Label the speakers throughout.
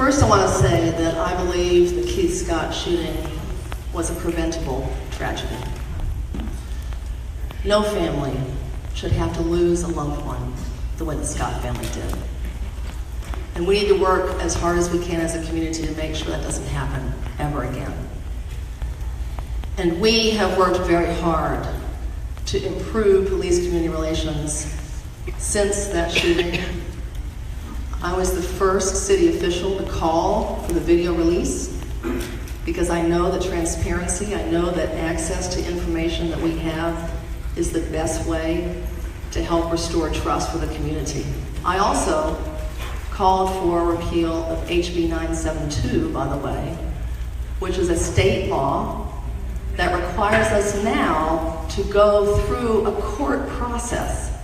Speaker 1: First, I want to say that I believe the Keith Scott shooting was a preventable tragedy. No family should have to lose a loved one the way the Scott family did. And we need to work as hard as we can as a community to make sure that doesn't happen ever again. And we have worked very hard to improve police-community relations since that shooting. I was the first city official to call for the video release because I know that transparency, I know that access to information that we have is the best way to help restore trust for the community. I also called for repeal of HB 972, by the way, which is a state law that requires us now to go through a court process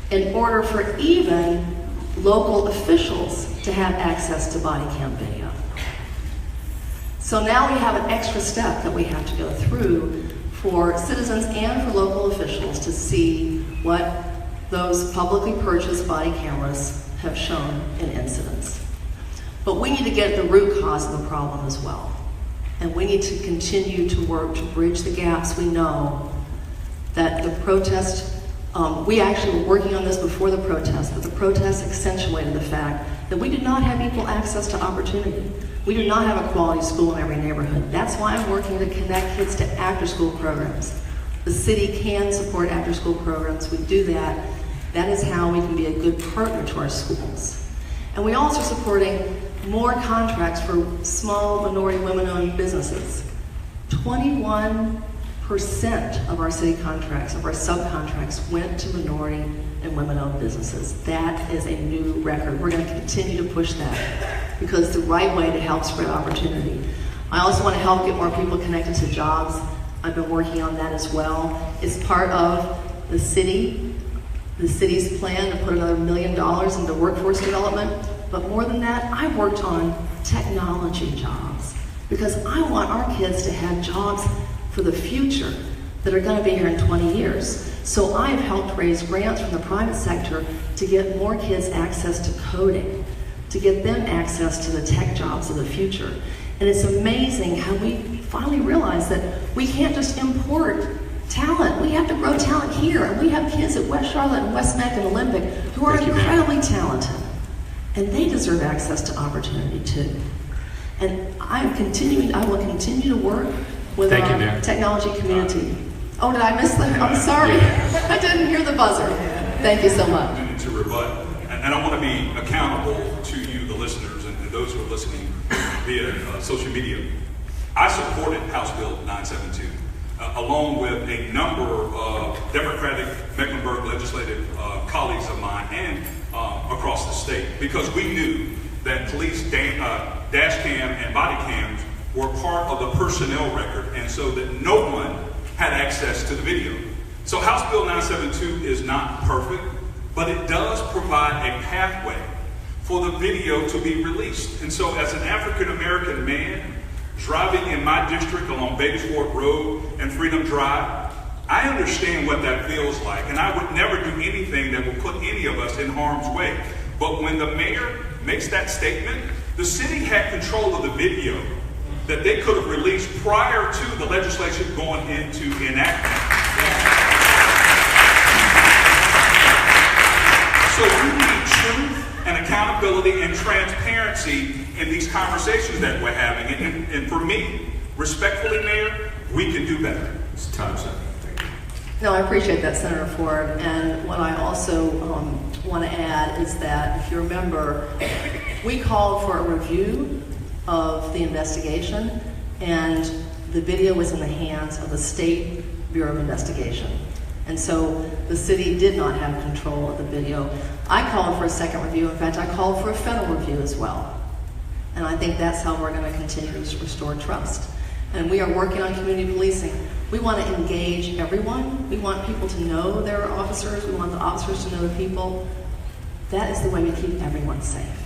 Speaker 1: in order for even local officials to have access to body cam video. So now we have an extra step that we have to go through for citizens and for local officials to see what those publicly purchased body cameras have shown in incidents. But we need to get at the root cause of the problem as well. And we need to continue to work to bridge the gaps. We know that the protest, we actually were working on this before the protest, but the protest accentuated the fact that we did not have equal access to opportunity. We do not have a quality school in every neighborhood. That's why I'm working to connect kids to after-school programs. The city can support after-school programs. We do that. That is how we can be a good partner to our schools. And we also are supporting more contracts for small minority women-owned businesses. 21% of our city contracts, of our subcontracts, went to minority and women-owned businesses. That is a new record. We're going to continue to push that because it's the right way to help spread opportunity. I also want to help get more people connected to jobs. I've been working on that as well. It's part of the city's plan to put another $1 million into workforce development. But more than that, I worked on technology jobs because I want our kids to have jobs for the future that are going to be here in 20 years. So I have helped raise grants from the private sector to get more kids access to coding, to get them access to the tech jobs of the future. And it's amazing how we finally realized that we can't just import talent. We have to grow talent here. And we have kids at West Charlotte and West Meck and Olympic who are incredibly talented. And they deserve access to opportunity too. And I will continue to work with our technology community. Oh, did I miss that? I'm sorry. I didn't hear the buzzer. Thank you so much.
Speaker 2: To rebut, and I want to be accountable to you, the listeners, and those who are listening via social media. I supported House Bill 972, along with a number of Democratic Mecklenburg legislative colleagues of mine and across the state, because we knew that police dash cam and body cams were part of the personnel record, and so that no one had access to the video. So House Bill 972 is not perfect, but it does provide a pathway for the video to be released. And so as an African-American man driving in my district along Babies Fork Road and Freedom Drive, I understand what that feels like, and I would never do anything that would put any of us in harm's way. But when the mayor makes that statement, the city had control of the video that they could have released prior to the legislation going into enactment. So we need truth and accountability and transparency in these conversations that we're having. And for me, respectfully, Mayor, we can do better.
Speaker 3: It's time, sir.
Speaker 1: No, I appreciate that, Senator Ford. And what I also want to add is that, if you remember, we called for a review of the investigation, and the video was in the hands of the State Bureau of Investigation. And so the city did not have control of the video. I called for a second review. In fact, I called for a federal review as well. And I think that's how we're going to continue to restore trust. And we are working on community policing. We want to engage everyone. We want people to know their officers. We want the officers to know the people. That is the way we keep everyone safe.